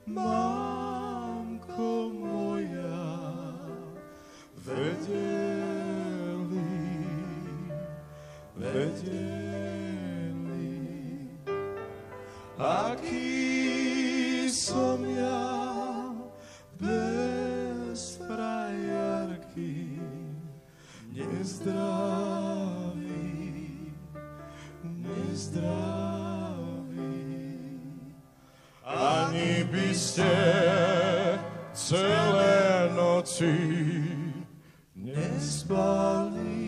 Mamko moja, vedeli, aký som ja bez frajerky, nezdravý. Ani by ste celé noci nespali.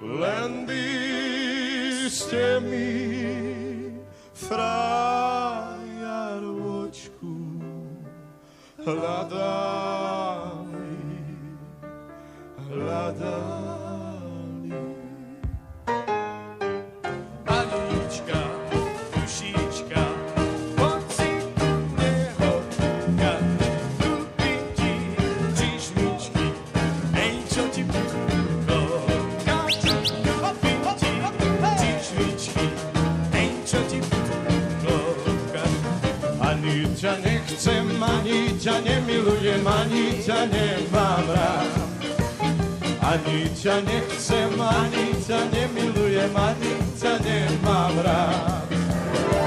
Len by ste mi frajaročku hľadali. Anička, dušička, poď si ku mne hodka, kúpim ti čižmičky, ej, čo ti púko, kúpim ti čižmičky, ej, čo ti púko. Ani ťa nechcem, ani ťa nemilujem, ani ťa nemám rád. Ani ťa nechcem, ani ťa nemilujem, ani ťa nemám rád.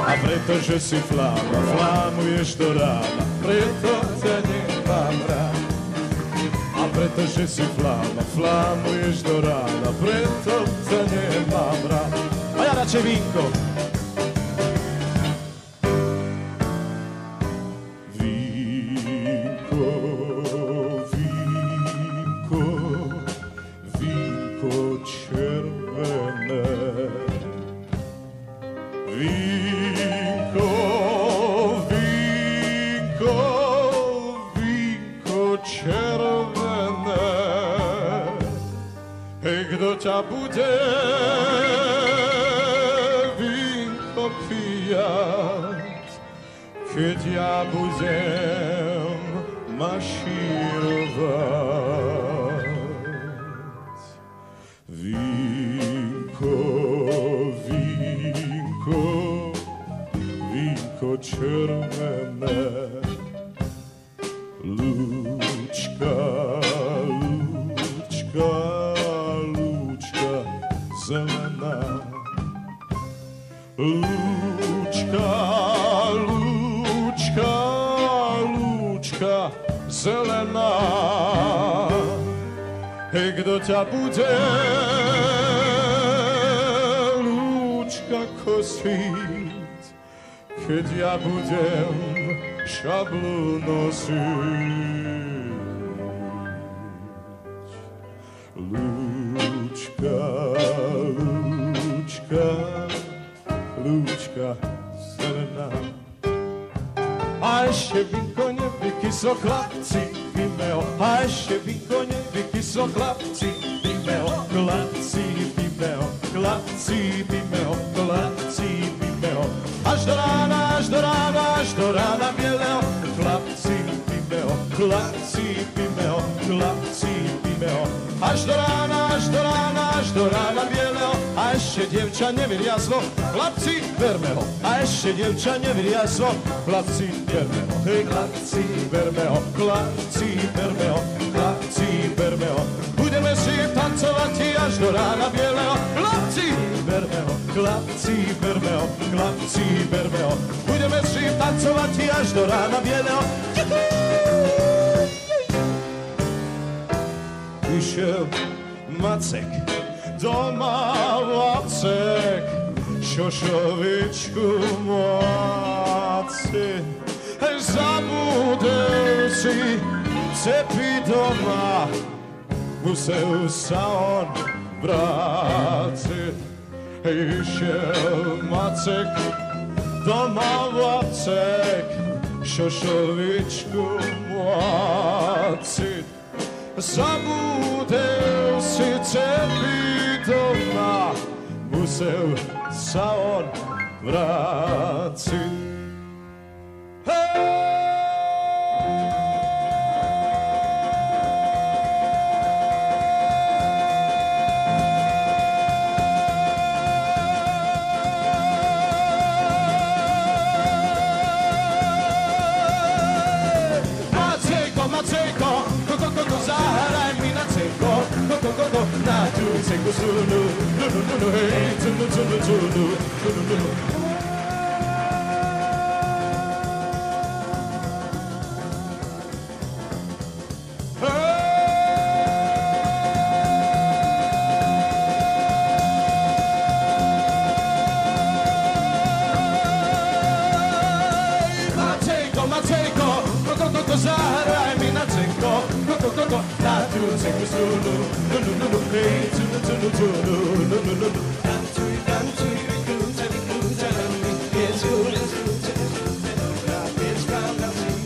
A pretože si fláma, flámuješ do rána, preto ťa nemám rád. A pretože si fláma, flámuješ do rána, preto ťa nemám rád. A ja radšej vínko. Kto ťa bude vínko pijať, keď ja budem mašírovať? Vínko, vínko, vínko červené, lúčka, lúčka, zelená, lúčka, lúčka, lúčka, zelená. Hej, kto ťa bude, lúčka, kosiť, keď ja budem šablu nosiť? Lúčka, lúčka, lúčka zelená. A ešte vínko nevykyslo, chlapci, vymeo. A ešte vínko nevykyslo, chlapci, vymeo. Chlapci, vymeo, chlapci, vymeo, chlapci, vymeo. Až do rána, až do rána, až do rána bielého. Chlapci, vymeo, chlapci, vymeo, chlapci, vymeo. Až do rána, až do rána, až do rána bielého. A ešte dievča nevyriaslo, chlapci, verme ho. A ešte dievča nevyriaslo, chlapci, verme ho. Hej, chlapci, verme ho, chlapci, verme ho, chlapci, verme ho. Budeme si tancovať až do rána bielého. Chlapci, verme ho, chlapci, verme ho, chlapci, verme ho. Budeme si tancovať až do rána bielého. Išiel Macek doma Vacek, šošovičku máci. Zabudel si cepy doma, musel sa on vrátiť. Išiel Macek doma Vacek, šošovičku máci. Zabudel si cepy doma, musel sa on vrátiť. strunu, hej, trunu. Zahraj mi na cenko, na tu cenku strunu, hej, trunu. Tancuj, vykrúcaj mi, piec hore zrúcaj, dobrá piecka na zim,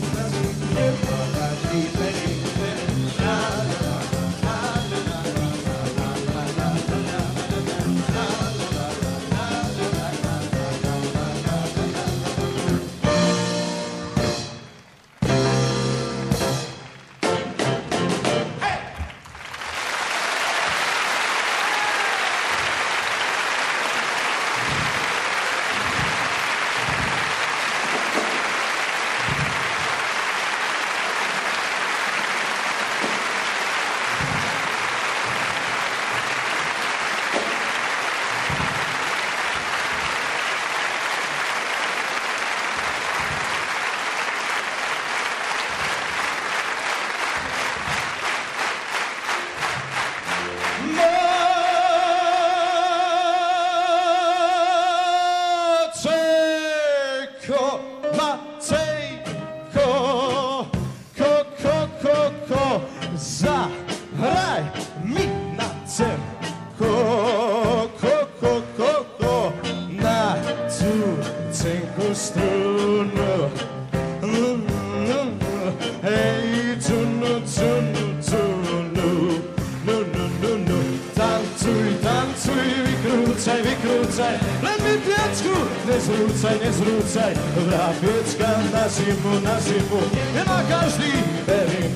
nepodáš výbery, Zahraj mi na cenko, na tu cenku strunu, hej, trunu. Tancuj, vykrúcaj, len mi piecku nezrúcaj, dobrá piecka na zimu, je na každý verím,